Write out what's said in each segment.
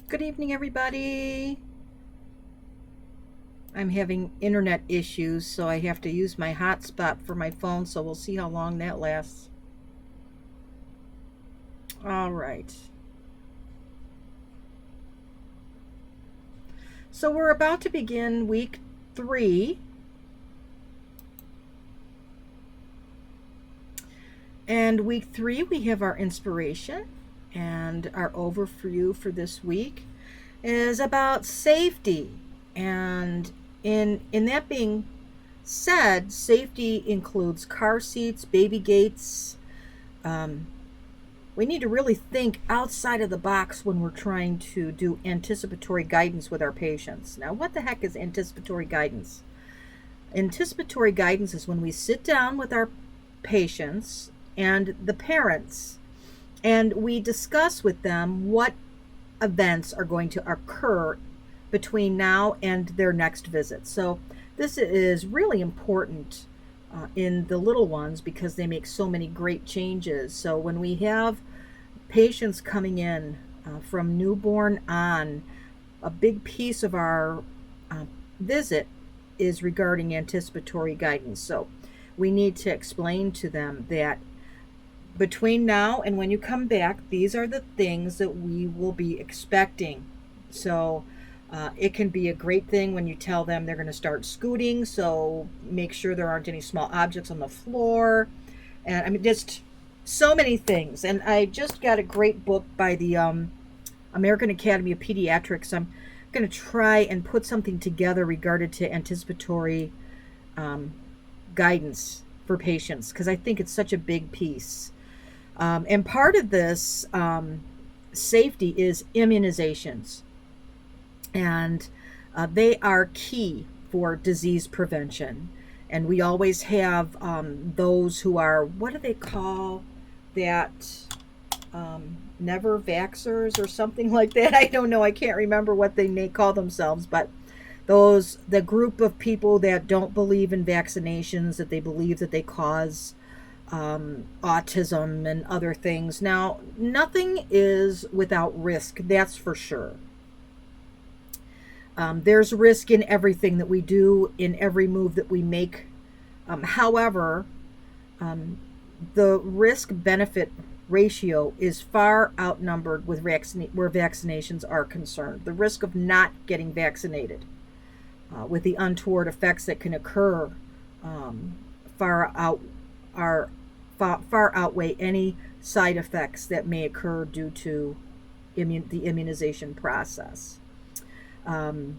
Good evening, everybody. I'm having internet issues, so I have to use my hotspot for my phone, so we'll see how long that lasts. All right. So we're about to begin week 3, and week 3 we have our inspiration, and our overview for this week is about safety. And in that being said, safety includes car seats, baby gates. We need to really think outside of the box when we're trying to do anticipatory guidance with our patients. Now, what the heck is anticipatory guidance? Anticipatory guidance is when we sit down with our patients and the parents and we discuss with them what events are going to occur between now and their next visit. So, this is really important in the little ones because they make so many great changes. So when we have patients coming in from newborn on, a big piece of our visit is regarding anticipatory guidance. So we need to explain to them that between now and when you come back, these are the things that we will be expecting. So it can be a great thing when you tell them they're going to start scooting, so make sure there aren't any small objects on the floor. And I mean, just so many things. And I just got a great book by the American Academy of Pediatrics. I'm going to try and put something together regarding to anticipatory guidance for patients because I think it's such a big piece. And part of this safety is immunizations. And they are key for disease prevention. And we always have those who are, what do they call that? Never vaxxers or something like that. I don't know. I can't remember what they may call themselves, but the group of people that don't believe in vaccinations, that they believe that they cause autism and other things. Now, nothing is without risk, that's for sure. There's risk in everything that we do, in every move that we make. However, the risk benefit ratio is far outnumbered with where vaccinations are concerned. The risk of not getting vaccinated, with the untoward effects that can occur, far out are far outweigh any side effects that may occur due to the immunization process. Um,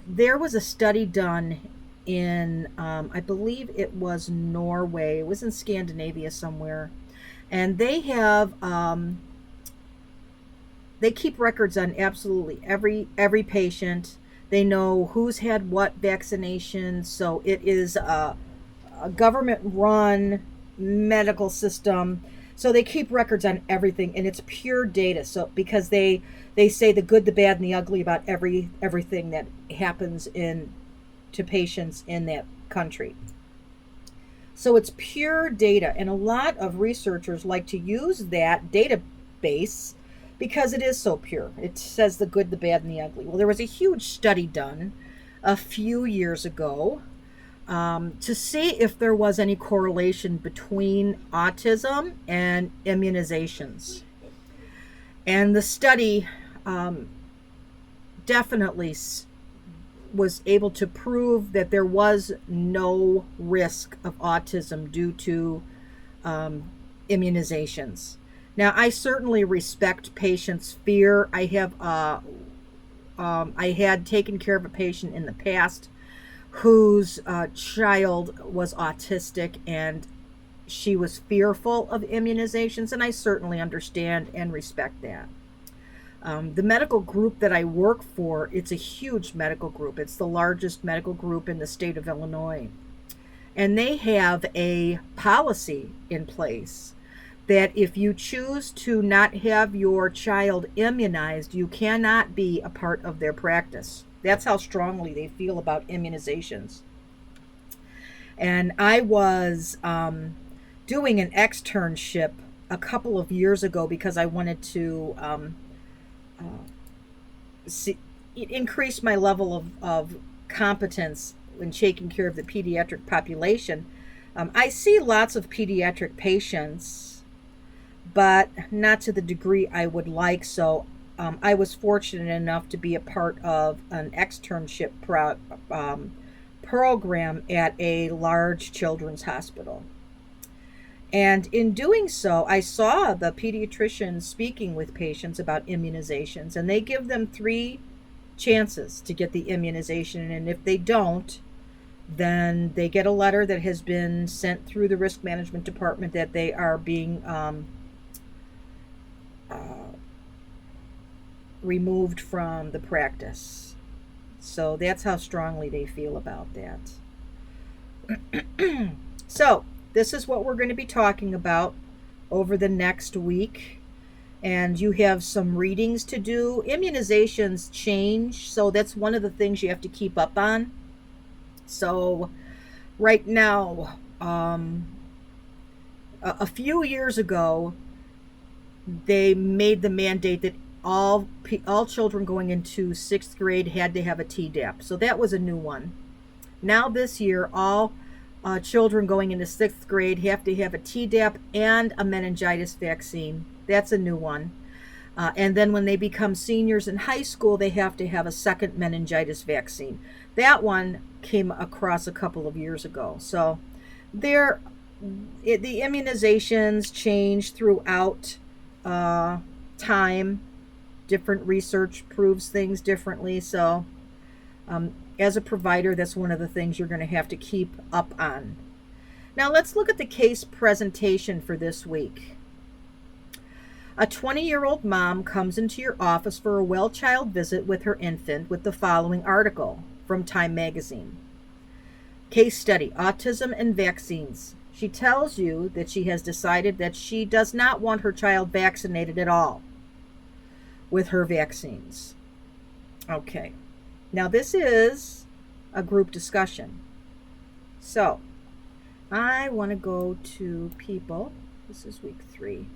there was a study done in, I believe it was Norway. It was in Scandinavia somewhere, and they keep records on absolutely every patient. They know who's had what vaccination. So it is a government-run medical system. So they keep records on everything, and it's pure data. So because they say the good, the bad, and the ugly about everything that happens to patients in that country. So it's pure data, and a lot of researchers like to use that database because it is so pure. It says the good, the bad, and the ugly. Well, there was a huge study done a few years ago to see if there was any correlation between autism and immunizations. And the study definitely was able to prove that there was no risk of autism due to immunizations. Now, I certainly respect patients' fear. I had taken care of a patient in the past whose child was autistic, and she was fearful of immunizations, and I certainly understand and respect that. The medical group that I work for, it's a huge medical group. It's the largest medical group in the state of Illinois. And they have a policy in place that if you choose to not have your child immunized, you cannot be a part of their practice. That's how strongly they feel about immunizations. And I was doing an externship a couple of years ago because I wanted to see, it increased my level of competence when taking care of the pediatric population. I see lots of pediatric patients, but not to the degree I would like. So I was fortunate enough to be a part of an externship program at a large children's hospital. And in doing so, I saw the pediatrician speaking with patients about immunizations, and they give them 3 chances to get the immunization. And if they don't, then they get a letter that has been sent through the risk management department that they are being uh, removed from the practice. So that's how strongly they feel about that. So, this is what we're going to be talking about over the next week. And you have some readings to do. Immunizations change, so that's one of the things you have to keep up on. So, right now, a few years ago, they made the mandate that all children going into 6th grade had to have a Tdap. So that was a new one. Now this year, all children going into 6th grade have to have a Tdap and a meningitis vaccine. That's a new one. And then when they become seniors in high school, they have to have a second meningitis vaccine. That one came across a couple of years ago. So the immunizations change throughout time. Different research proves things differently. So as a provider, that's one of the things you're going to have to keep up on. Now let's look at the case presentation for this week. A 20-year-old mom comes into your office for a well child visit with her infant with the following article from Time Magazine. Case study, autism and vaccines. She tells you that she has decided that she does not want her child vaccinated at all with her vaccines. Okay. Now this is a group discussion. So I want to go to people. This is week 3.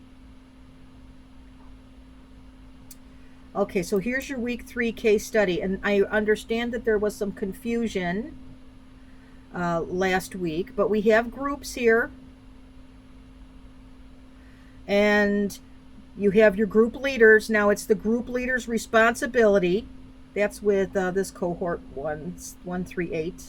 Okay, so here's your week 3 case study. And I understand that there was some confusion last week, but we have groups here. And you have your group leaders. Now it's the group leader's responsibility. That's with this cohort 138.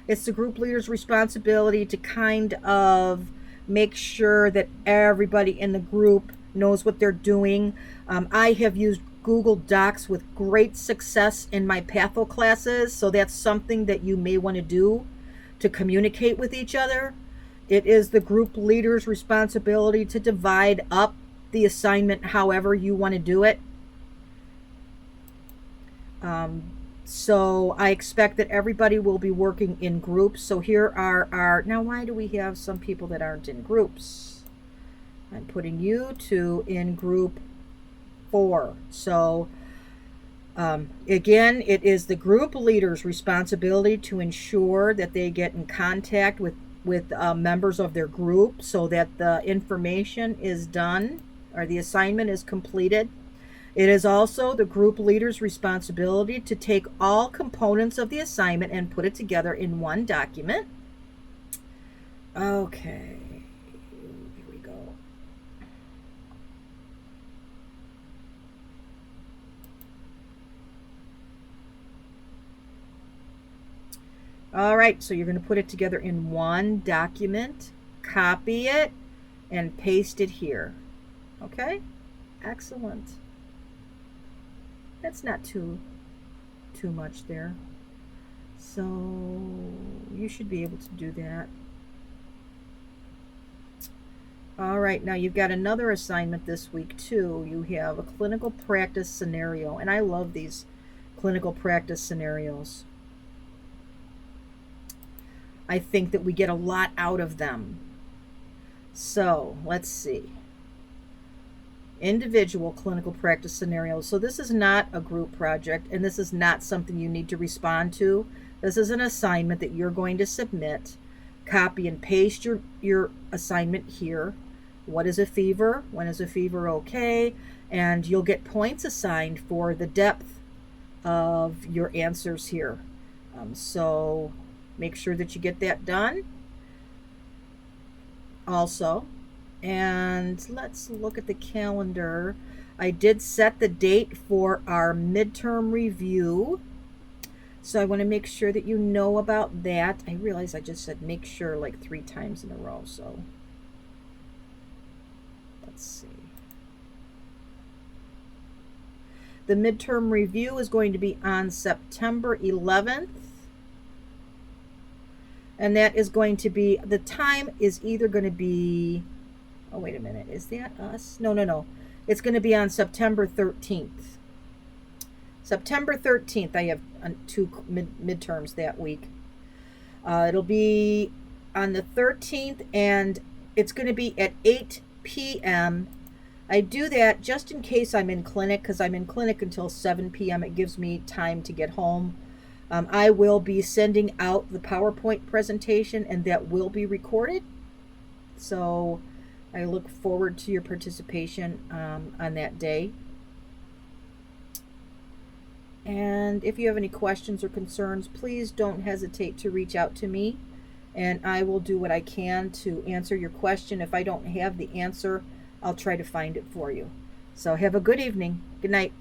It's the group leader's responsibility to kind of make sure that everybody in the group knows what they're doing. I have used Google Docs with great success in my patho classes, so that's something that you may want to do to communicate with each other. It is the group leader's responsibility to divide up the assignment however you want to do it. So I expect that everybody will be working in groups. So here are our, now why do we have some people that aren't in groups? I'm putting you two in group 4. So again, it is the group leader's responsibility to ensure that they get in contact with members of their group so that the information is done or the assignment is completed. It is also the group leader's responsibility to take all components of the assignment and put it together in one document. Okay, here we go. All right, so you're going to put it together in one document, copy it, and paste it here. Okay, excellent. That's not too much there. So you should be able to do that. All right, now you've got another assignment this week too. You have a clinical practice scenario, and I love these clinical practice scenarios. I think that we get a lot out of them. So let's see. Individual clinical practice scenarios. So this is not a group project, and this is not something you need to respond to. This is an assignment that you're going to submit. Copy and paste your assignment here. What is a fever? When is a fever okay? And you'll get points assigned for the depth of your answers here. So make sure that you get that done also. And let's look at the calendar. I did set the date for our midterm review. So I want to make sure that you know about that. I realize I just said make sure like 3 times in a row. So let's see. The midterm review is going to be on September 11th. And that is going to be, the time is either going to be, oh, wait a minute. Is that us? No. It's going to be on September 13th. September 13th, I have 2 midterms that week. It'll be on the 13th, and it's going to be at 8 p.m. I do that just in case I'm in clinic, because I'm in clinic until 7 p.m. It gives me time to get home. I will be sending out the PowerPoint presentation, and that will be recorded. So I look forward to your participation on that day. And if you have any questions or concerns, please don't hesitate to reach out to me, and I will do what I can to answer your question. If I don't have the answer, I'll try to find it for you. So have a good evening. Good night.